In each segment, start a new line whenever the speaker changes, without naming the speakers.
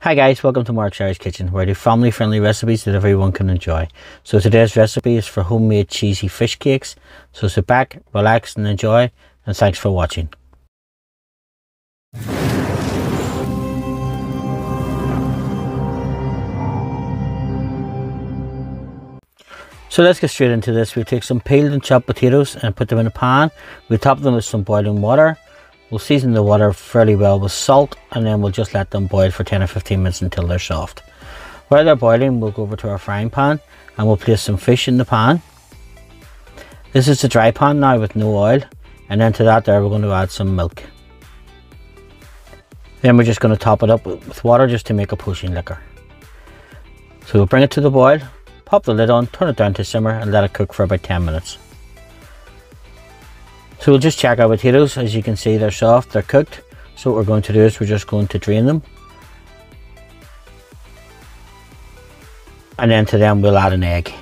Hi guys, welcome to Mark's Irish Kitchen, where I do family friendly recipes that everyone can enjoy. So today's recipe is for homemade cheesy fish cakes. So sit back, relax and enjoy, and thanks for watching. So let's get straight into this. We'll take some peeled and chopped potatoes and put them in a pan. We'll top them with some boiling water. We'll season the water fairly well with salt, and then we'll just let them boil for 10 or 15 minutes until they're soft. While they're boiling, we'll go over to our frying pan and we'll place some fish in the pan. This is the dry pan now with no oil, and then to that there we're going to add some milk. Then we're just going to top it up with water just to make a poaching liquor. So we'll bring it to the boil, pop the lid on, turn it down to simmer and let it cook for about 10 minutes. So we'll just check our potatoes. As you can see, they're soft, they're cooked. So what we're going to do is we're just going to drain them. And then to them we'll add an egg.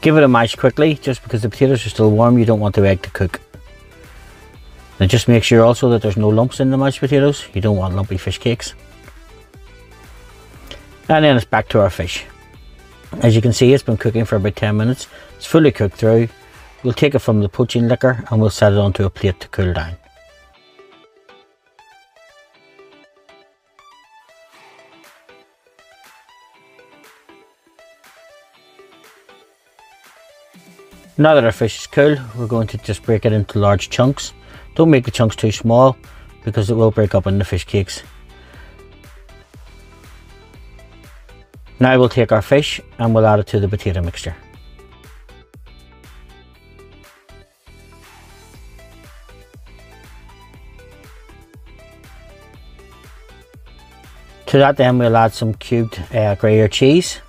Give it a mash quickly, just because the potatoes are still warm, you don't want the egg to cook. Now just make sure also that there's no lumps in the mashed potatoes. You don't want lumpy fish cakes. And then it's back to our fish. As you can see, it's been cooking for about 10 minutes. It's fully cooked through. We'll take it from the poaching liquor and we'll set it onto a plate to cool down. Now that our fish is cool, we're going to just break it into large chunks. Don't make the chunks too small because it will break up in the fish cakes. Now we'll take our fish and we'll add it to the potato mixture. To that then we'll add some cubed gruyere cheese.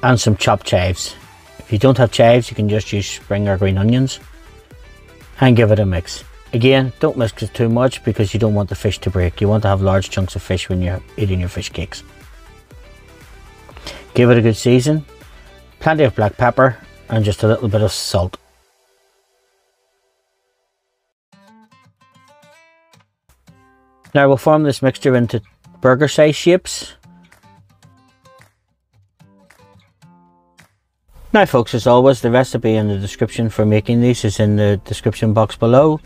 And some chopped chives. If you don't have chives, you can just use spring or green onions. And give it a mix. Again, don't mix it too much because you don't want the fish to break. You want to have large chunks of fish when you're eating your fish cakes. Give it a good season. Plenty of black pepper and just a little bit of salt. Now we'll form this mixture into burger size shapes. Now folks, as always, the recipe and the description for making these is in the description box below.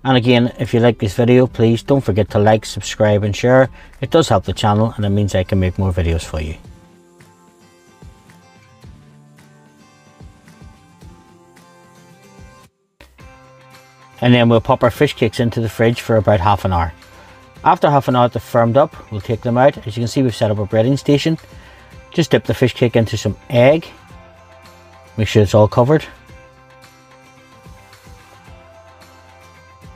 And again, if you like this video, please don't forget to like, subscribe and share. It does help the channel and it means I can make more videos for you. And then we'll pop our fish cakes into the fridge for about half an hour. After half an hour they're firmed up, we'll take them out. As you can see, we've set up a breading station. Just dip the fish cake into some egg. Make sure it's all covered.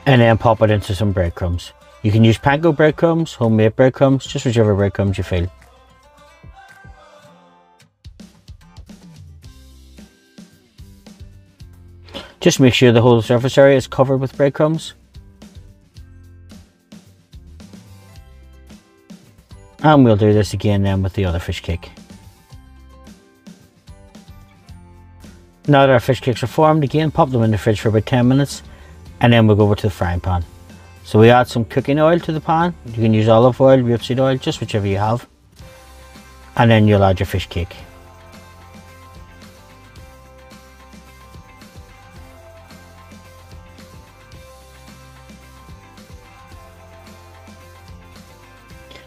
And then pop it into some breadcrumbs. You can use panko breadcrumbs, homemade breadcrumbs, just whichever breadcrumbs you feel. Just make sure the whole surface area is covered with breadcrumbs. And we'll do this again then with the other fish cake. Now that our fish cakes are formed, again pop them in the fridge for about 10 minutes and then we'll go over to the frying pan. So we add some cooking oil to the pan. You can use olive oil, rapeseed oil, just whichever you have. And then you'll add your fish cake.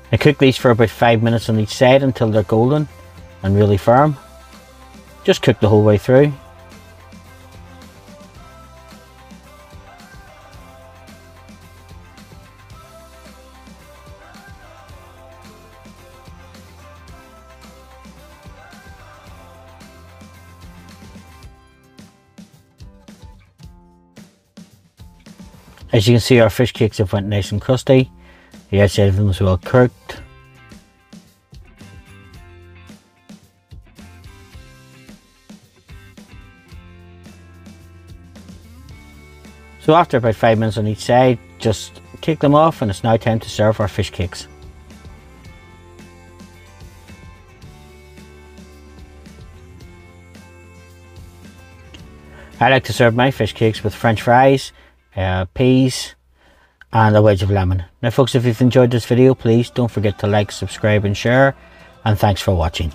Now cook these for about 5 minutes on each side until they're golden and really firm. Just cook the whole way through. As you can see, our fish cakes have went nice and crusty. The outside of them is well cooked. So after about 5 minutes on each side, just take them off and it's now time to serve our fish cakes. I like to serve my fish cakes with French fries, peas and a wedge of lemon. Now folks, if you've enjoyed this video, please don't forget to like, subscribe and share, and thanks for watching.